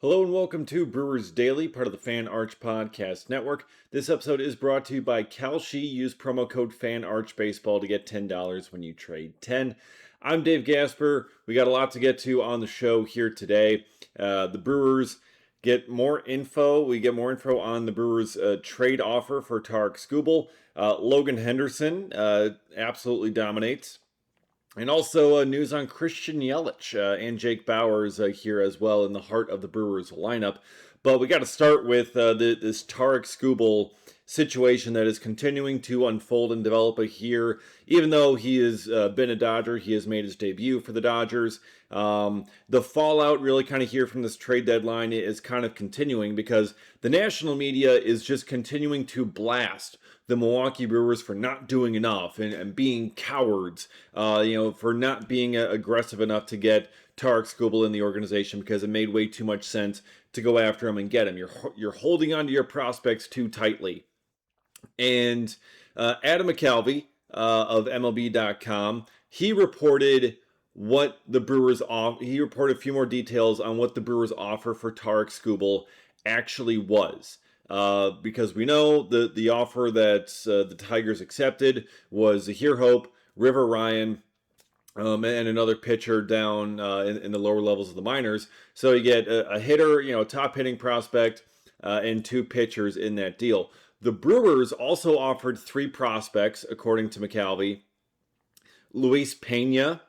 Hello and welcome to Brewers Daily, part of the Fan Arch Podcast Network. This episode is brought to you by Kalshi. Use promo code FANARCHBASEBALL to get $10 when you trade 10. I'm Dave Gasper. We got a lot to get to on the show here today. The Brewers get more info. We get more info on the Brewers trade offer for Tarek Skubal. Logan Henderson absolutely dominates. And also news on Christian Yelich and Jake Bauers here as well in the heart of the Brewers lineup. But we got to start with this Tarek Skubal situation that is continuing to unfold and develop here. Even though he has been a Dodger, he has made his debut for the Dodgers. The fallout really kind of here from this trade deadline is kind of continuing because the national media is just continuing to blast the Milwaukee Brewers for not doing enough and being cowards, for not being aggressive enough to get Tarek Skubal in the organization because it made way too much sense to go after him and get him. You're holding on to your prospects too tightly. And Adam McCalvy of MLB.com, he reported what the Brewers he reported a few more details on what the Brewers offer for Tarek Skubal actually was. Because we know the offer that the Tigers accepted was Zahir Hope, River Ryan, and another pitcher down in the lower levels of the minors. So you get a hitter, a top hitting prospect, and two pitchers in that deal. The Brewers also offered three prospects, according to McCalvy. Luis Pena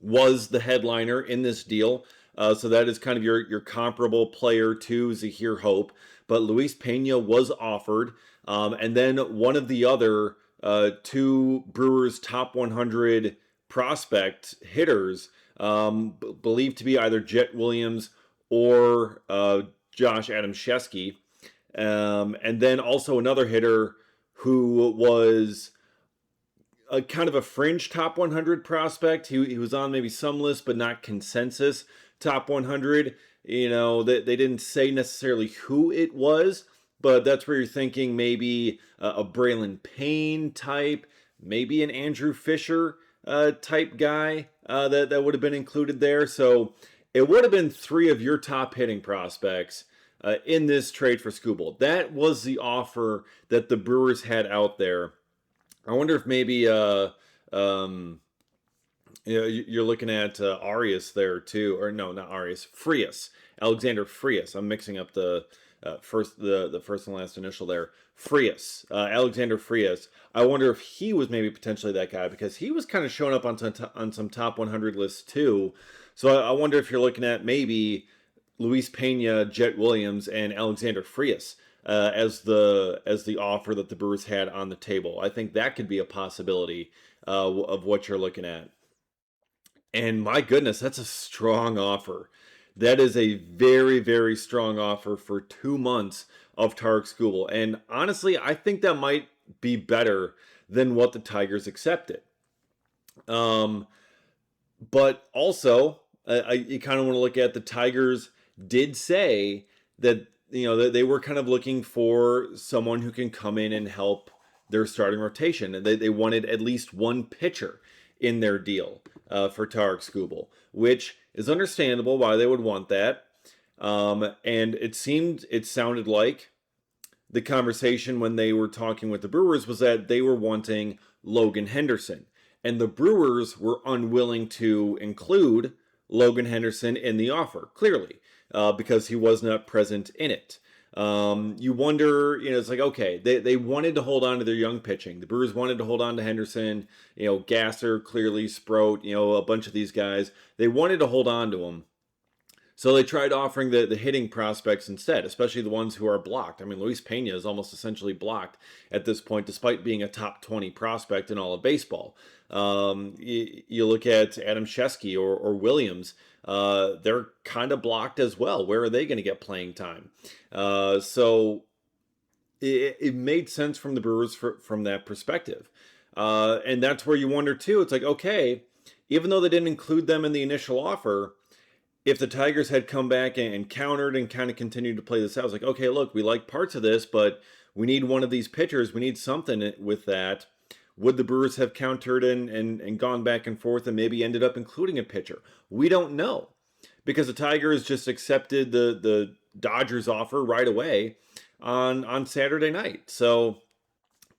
was the headliner in this deal. So that is kind of your comparable player to Zahir Hope. But Luis Pena was offered. And then one of the other two Brewers top 100 prospect hitters, believed to be either Jet Williams or Josh Adamczewski. And then also another hitter who was a kind of a fringe top 100 prospect. He was on maybe some list, but not consensus top 100. They didn't say necessarily who it was, but that's where you're thinking maybe a Braylon Payne type, maybe an Andrew Fisher type guy that would have been included there. So it would have been three of your top hitting prospects in this trade for Skubal. That was the offer that the Brewers had out there. I wonder if maybe you're looking at Arias there too, or no, not Arias, Frias, Alexander Frias. I'm mixing up the first and last initial there. Frias, Alexander Frias. I wonder if he was maybe potentially that guy because he was kind of showing up on some top 100 lists too. So I wonder if you're looking at maybe Luis Pena, Jet Williams, and Alexander Frias as the offer that the Brewers had on the table. I think that could be a possibility of what you're looking at. And my goodness, that's a strong offer. That is a very, very strong offer for 2 months of Tarek Skubal. And honestly, I think that might be better than what the Tigers accepted. But also, you kind of want to look at the Tigers did say that they were kind of looking for someone who can come in and help their starting rotation. And they wanted at least one pitcher in their deal for Tarek Skubal, which is understandable why they would want that. And it sounded like the conversation when they were talking with the Brewers was that they were wanting Logan Henderson. And the Brewers were unwilling to include Logan Henderson in the offer, clearly, because he was not present in it. You wonder, it's like, okay, they wanted to hold on to their young pitching. The Brewers wanted to hold on to Henderson, Gasser, clearly, Sproat, a bunch of these guys. They wanted to hold on to them. So they tried offering the hitting prospects instead, especially the ones who are blocked. I mean, Luis Pena is almost essentially blocked at this point, despite being a top 20 prospect in all of baseball. You look at Adamczewski or Williams, they're kind of blocked as well. Where are they going to get playing time? So it made sense from the Brewers from that perspective. And that's where you wonder, too. It's like, okay, even though they didn't include them in the initial offer, if the Tigers had come back and countered and kind of continued to play this out, it's like, okay, look, we like parts of this, but we need one of these pitchers. We need something with that. Would the Brewers have countered and gone back and forth and maybe ended up including a pitcher? We don't know. because the Tigers just accepted the Dodgers offer right away on Saturday night. So,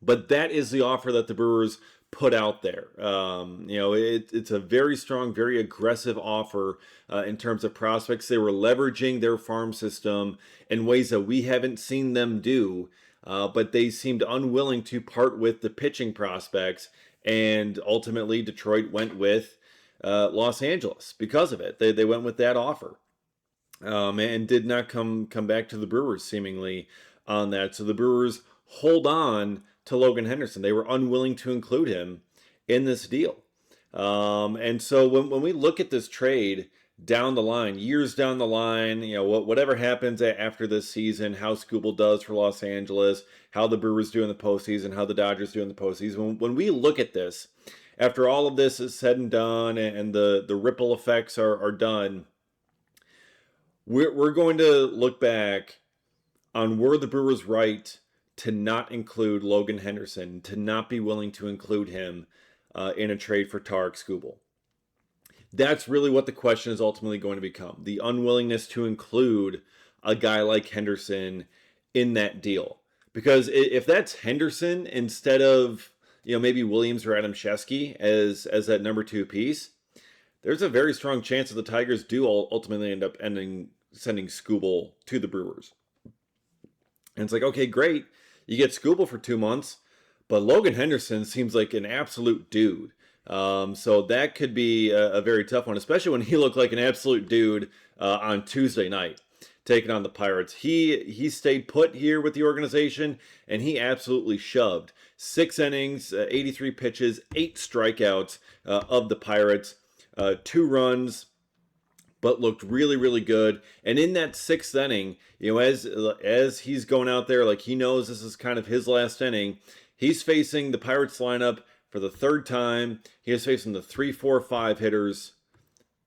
but that is the offer that the Brewers put out there. It's a very strong, very aggressive offer in terms of prospects. They were leveraging their farm system in ways that we haven't seen them do, but they seemed unwilling to part with the pitching prospects. And ultimately, Detroit went with Los Angeles because of it. They went with that offer. And did not come back to the Brewers seemingly on that. So the Brewers hold on to Logan Henderson. They were unwilling to include him in this deal. And so when we look at this trade down the line, years down the line, whatever happens after this season, how Skubal does for Los Angeles, how the Brewers do in the postseason, how the Dodgers do in the postseason, when we look at this, after all of this is said and done and the ripple effects are done, we're going to look back on were the Brewers right to not include Logan Henderson, to not be willing to include him in a trade for Tarik Skubal. That's really what the question is ultimately going to become. The unwillingness to include a guy like Henderson in that deal. Because if that's Henderson instead of maybe Williams or Adam Shesky as that number 2 piece, there's a very strong chance that the Tigers do ultimately end up sending Skubal to the Brewers. And it's like, okay, great. You get Skubal for 2 months, but Logan Henderson seems like an absolute dude. So that could be a very tough one, especially when he looked like an absolute dude on Tuesday night, taking on the Pirates. He stayed put here with the organization, and he absolutely shoved. 6 innings, 83 pitches, 8 strikeouts of the Pirates, 2 runs, but looked really, really good. And in that 6th inning, as he's going out there, like he knows this is kind of his last inning, he's facing the Pirates lineup for the 3rd time. He is facing the 3, 4, 5 hitters.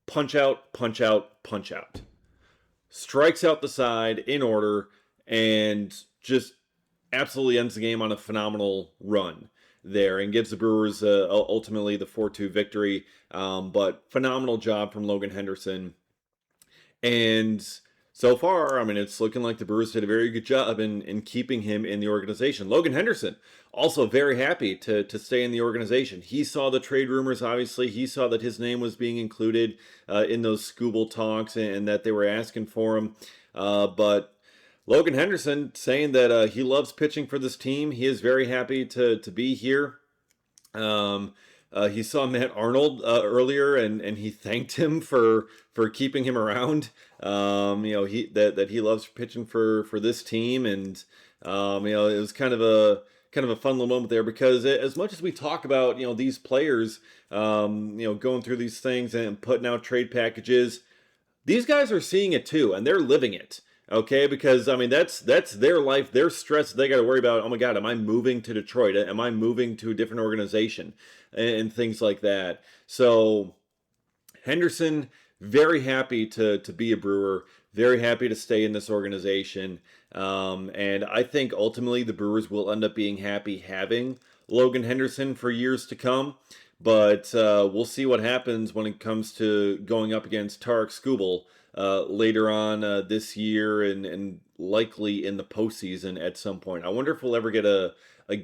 Punch out, punch out, punch out. Strikes out the side in order and just absolutely ends the game on a phenomenal run there and gives the Brewers ultimately the 4-2 victory. But phenomenal job from Logan Henderson. And so far, it's looking like the Brewers did a very good job in keeping him in the organization. Logan Henderson, also very happy to stay in the organization. He saw the trade rumors, obviously. He saw that his name was being included in those Skubal talks and that they were asking for him. But Logan Henderson saying that he loves pitching for this team. He is very happy to be here. He saw Matt Arnold earlier, and he thanked him for keeping him around. He loves pitching for this team, and it was kind of a fun little moment there because as much as we talk about these players going through these things and putting out trade packages, these guys are seeing it too, and they're living it. Okay, because that's their life, their stress. They got to worry about, oh my God, am I moving to Detroit? Am I moving to a different organization? And things like that. So Henderson, very happy to be a Brewer, very happy to stay in this organization. And I think ultimately the Brewers will end up being happy having Logan Henderson for years to come. But we'll see what happens when it comes to going up against Tarik Skubal later on this year and likely in the postseason at some point. I wonder if we'll ever get a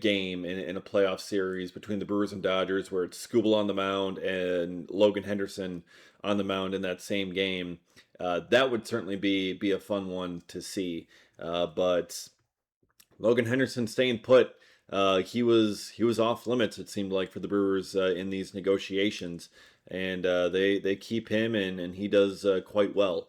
game in a playoff series between the Brewers and Dodgers where it's Skubal on the mound and Logan Henderson on the mound in that same game. That would certainly be a fun one to see. But Logan Henderson staying put, he was off limits, it seemed like, for the Brewers in these negotiations. And they keep him, and he does quite well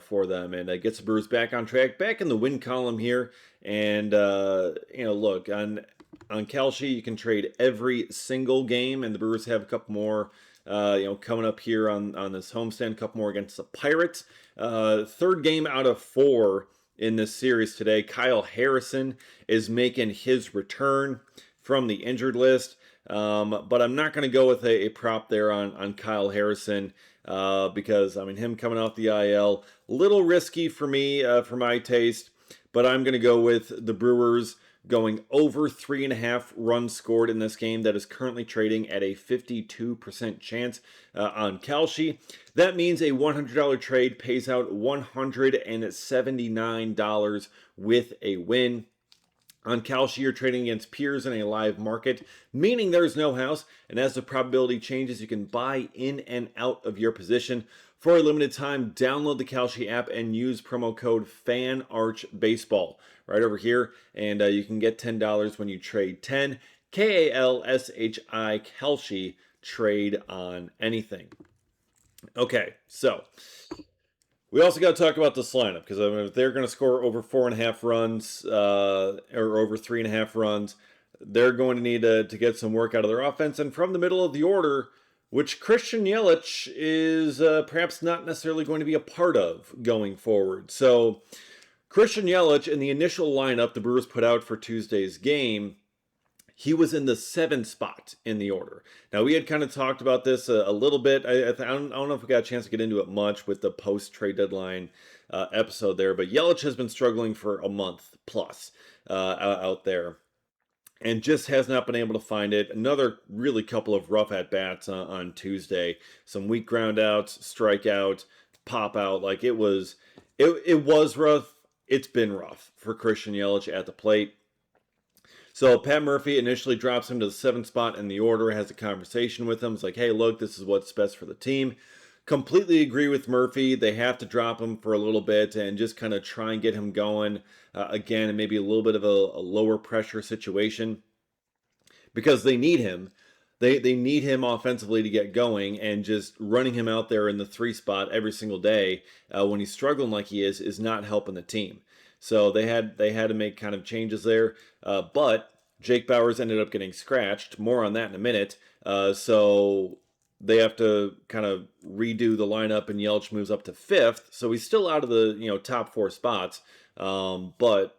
for them, and gets the Brewers back on track, back in the win column here. And look, on Kalshi, you can trade every single game, and the Brewers have a couple more coming up here on this homestand, a couple more against the Pirates. 3rd game out of 4 in this series today. Kyle Harrison is making his return from the injured list. But I'm not going to go with a prop there on Kyle Harrison because, him coming off the IL, a little risky for me, for my taste. But I'm going to go with the Brewers going over 3.5 runs scored in this game. That is currently trading at a 52% chance on Kalshi. That means a $100 trade pays out $179 with a win. On Kalshi, you're trading against peers in a live market, meaning there's no house, and as the probability changes, you can buy in and out of your position. For a limited time, download the Kalshi app and use promo code FANARCHBASEBALL right over here, and you can get $10 when you trade 10, Kalshi, Kalshi, trade on anything. Okay, so we also got to talk about this lineup because I mean, if they're going to score over 4.5 runs or over 3.5 runs, they're going to need to get some work out of their offense. And from the middle of the order, which Christian Yelich is perhaps not necessarily going to be a part of going forward. So Christian Yelich in the initial lineup the Brewers put out for Tuesday's game, he was in the 7th spot in the order. Now, we had kind of talked about this a little bit. I don't know if we got a chance to get into it much with the post-trade deadline episode there, but Yelich has been struggling for a month plus out there and just has not been able to find it. Another really couple of rough at-bats on Tuesday. Some weak groundouts, strikeout, pop-out. Like, it was rough. It's been rough for Christian Yelich at the plate. So Pat Murphy initially drops him to the 7th spot in the order, has a conversation with him. It's like, hey, look, this is what's best for the team. Completely agree with Murphy. They have to drop him for a little bit and just kind of try and get him going again, and maybe a little bit of a lower pressure situation because they need him. They need him offensively to get going, and just running him out there in the 3 spot every single day when he's struggling like he is not helping the team. So they had to make kind of changes there. But Jake Bauers ended up getting scratched. More on that in a minute. So they have to kind of redo the lineup, and Yelich moves up to 5th. So he's still out of the top 4 spots. But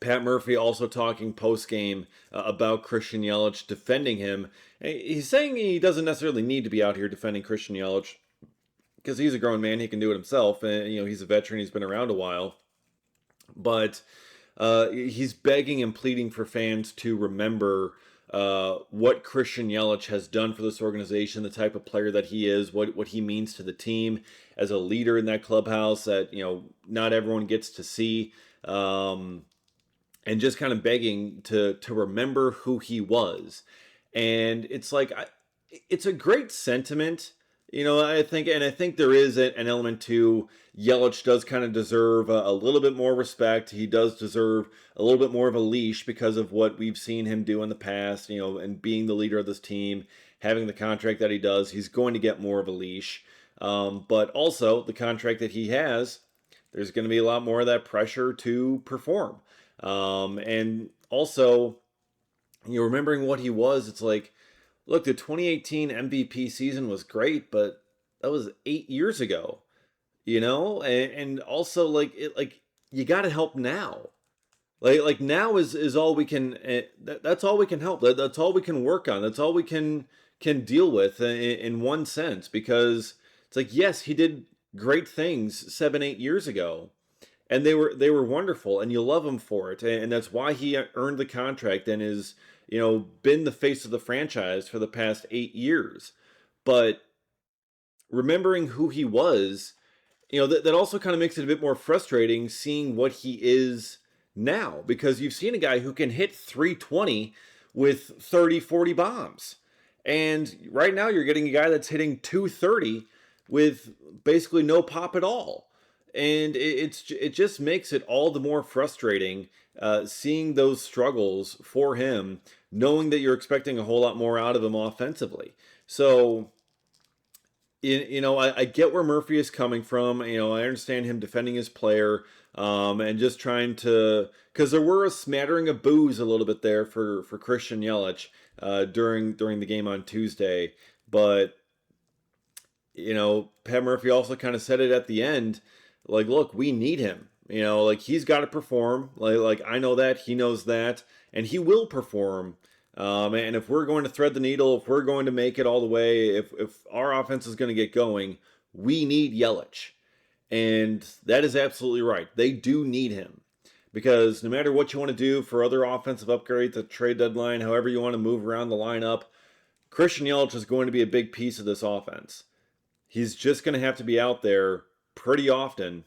Pat Murphy also talking post-game about Christian Yelich, defending him. He's saying he doesn't necessarily need to be out here defending Christian Yelich because he's a grown man. He can do it himself. And, he's a veteran. He's been around a while. But he's begging and pleading for fans to remember what Christian Yelich has done for this organization, the type of player that he is, what he means to the team as a leader in that clubhouse that, not everyone gets to see. And just kind of begging to remember who he was. And it's like, it's a great sentiment. I think there is an element to Yelich does kind of deserve a little bit more respect. He does deserve a little bit more of a leash because of what we've seen him do in the past, and being the leader of this team, having the contract that he does, he's going to get more of a leash. But also the contract that he has, there's going to be a lot more of that pressure to perform. And also, remembering what he was, it's like, look, the 2018 MVP season was great, but that was 8 years ago, and also you got to help now. Like now is all we can. That's all we can help. That's all we can work on. That's all we can deal with in one sense, because it's like, yes, he did great things 7-8 years ago, and they were wonderful, and you love him for it, and that's why he earned the contract and is been the face of the franchise for the past 8 years. But remembering who he was, that also kind of makes it a bit more frustrating seeing what he is now, because you've seen a guy who can hit 320 with 30-40 bombs. And right now you're getting a guy that's hitting 230 with basically no pop at all. And it just makes it all the more frustrating seeing those struggles for him, knowing that you're expecting a whole lot more out of him offensively. So, I get where Murphy is coming from. I understand him defending his player and just trying to, because there were a smattering of boos a little bit there for Christian Yelich during the game on Tuesday. But, Pat Murphy also kind of said it at the end. Like, look, we need him. He's got to perform. Like I know that, he knows that, and he will perform. And if we're going to thread the needle, if we're going to make it all the way, if our offense is going to get going, we need Yelich. And that is absolutely right. They do need him. because no matter what you want to do for other offensive upgrades at trade deadline, however you want to move around the lineup, Christian Yelich is going to be a big piece of this offense. He's just going to have to be out there pretty often.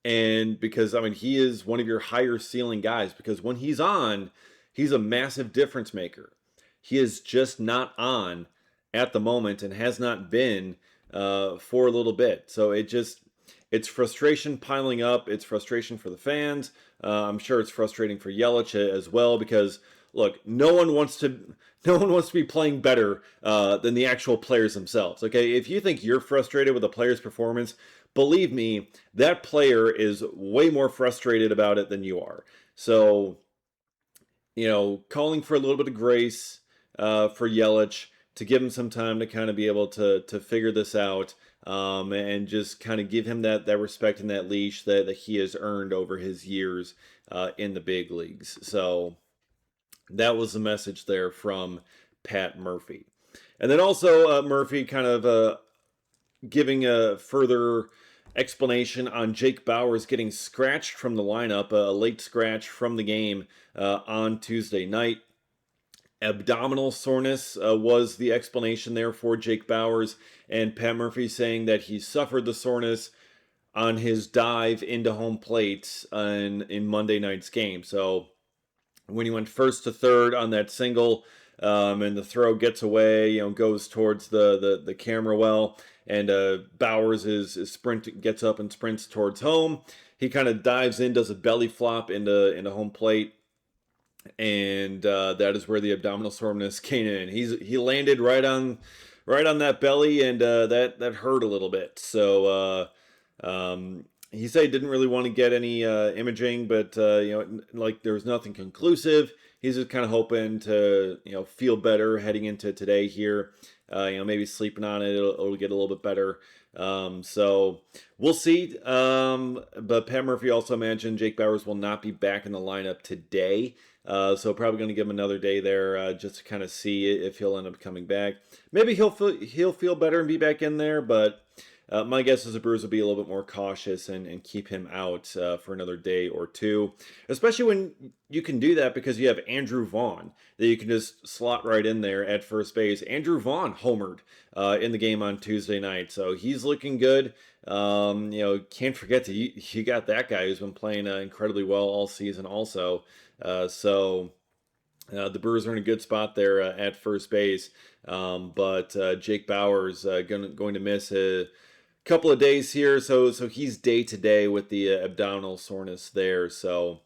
And because, I mean, he is one of your higher ceiling guys, because when he's on, he's a massive difference maker. He is just not on at the moment and has not been for a little bit. So it's frustration piling up. It's frustration for the fans. I'm sure it's frustrating for Yelich as well, because look, no one wants to be playing better than the actual players themselves. Okay, if you think you're frustrated with a player's performance, believe me, that player is way more frustrated about it than you are. So, calling for a little bit of grace for Yelich, to give him some time to kind of be able to figure this out, and just kind of give him that respect and that leash that he has earned over his years in the big leagues. So that was the message there from Pat Murphy. And then also Murphy kind of giving a further explanation on Jake Bauers getting scratched from the lineup, a late scratch from the game on Tuesday night. Abdominal soreness was the explanation there for Jake Bauers, and Pat Murphy saying that he suffered the soreness on his dive into home plate in Monday night's game. So when he went first to third on that single, and the throw gets away, goes towards the camera well, and Bauers gets up and sprints towards home. He kind of dives in, does a belly flop into home plate, and that is where the abdominal soreness came in. He landed right on that belly, and that hurt a little bit. So he said he didn't really want to get any imaging, but like there was nothing conclusive. He's just kind of hoping to feel better heading into today here. Maybe sleeping on it, it'll get a little bit better. So we'll see. But Pat Murphy also mentioned Jake Bauers will not be back in the lineup today. So probably going to give him another day there just to kind of see if he'll end up coming back. Maybe he'll feel better and be back in there, but my guess is the Brewers will be a little bit more cautious and keep him out for another day or two, especially when you can do that because you have Andrew Vaughn that you can just slot right in there at first base. Andrew Vaughn homered in the game on Tuesday night, so he's looking good. Can't forget that you got that guy who's been playing incredibly well all season also. So the Brewers are in a good spot there at first base, but Jake Bauers going to miss a couple of days here, so he's day to day with the abdominal soreness there. So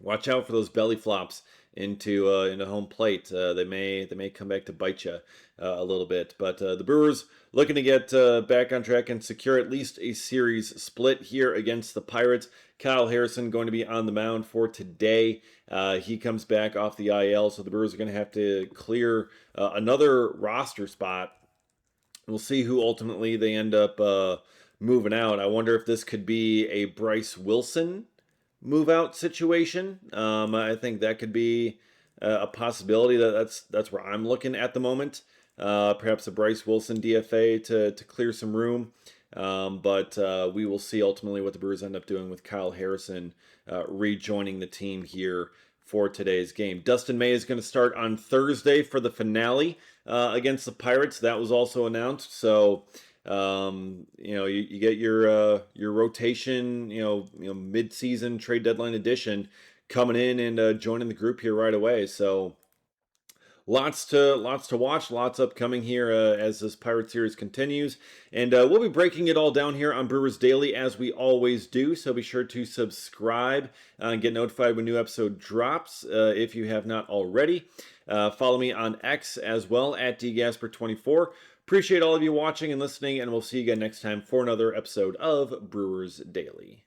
watch out for those belly flops into home plate. They may come back to bite you a little bit. But the Brewers looking to get back on track and secure at least a series split here against the Pirates. Kyle Harrison going to be on the mound for today. He comes back off the IL, so the Brewers are going to have to clear another roster spot. We'll see who ultimately they end up moving out. I wonder if this could be a Bryce Wilson move out situation. I think that could be a possibility. That's where I'm looking at the moment. Perhaps a Bryce Wilson DFA to clear some room. But we will see ultimately what the Brewers end up doing with Kyle Harrison rejoining the team here for today's game. Dustin May is going to start on Thursday for the finale against the Pirates. That was also announced. So you get your rotation, mid-season trade deadline edition coming in and joining the group here right away. So lots to watch, lots upcoming here as this Pirate series continues. And we'll be breaking it all down here on Brewers Daily as we always do. So be sure to subscribe and get notified when new episode drops if you have not already. Follow me on X as well at dgasper24. Appreciate all of you watching and listening, and we'll see you again next time for another episode of Brewers Daily.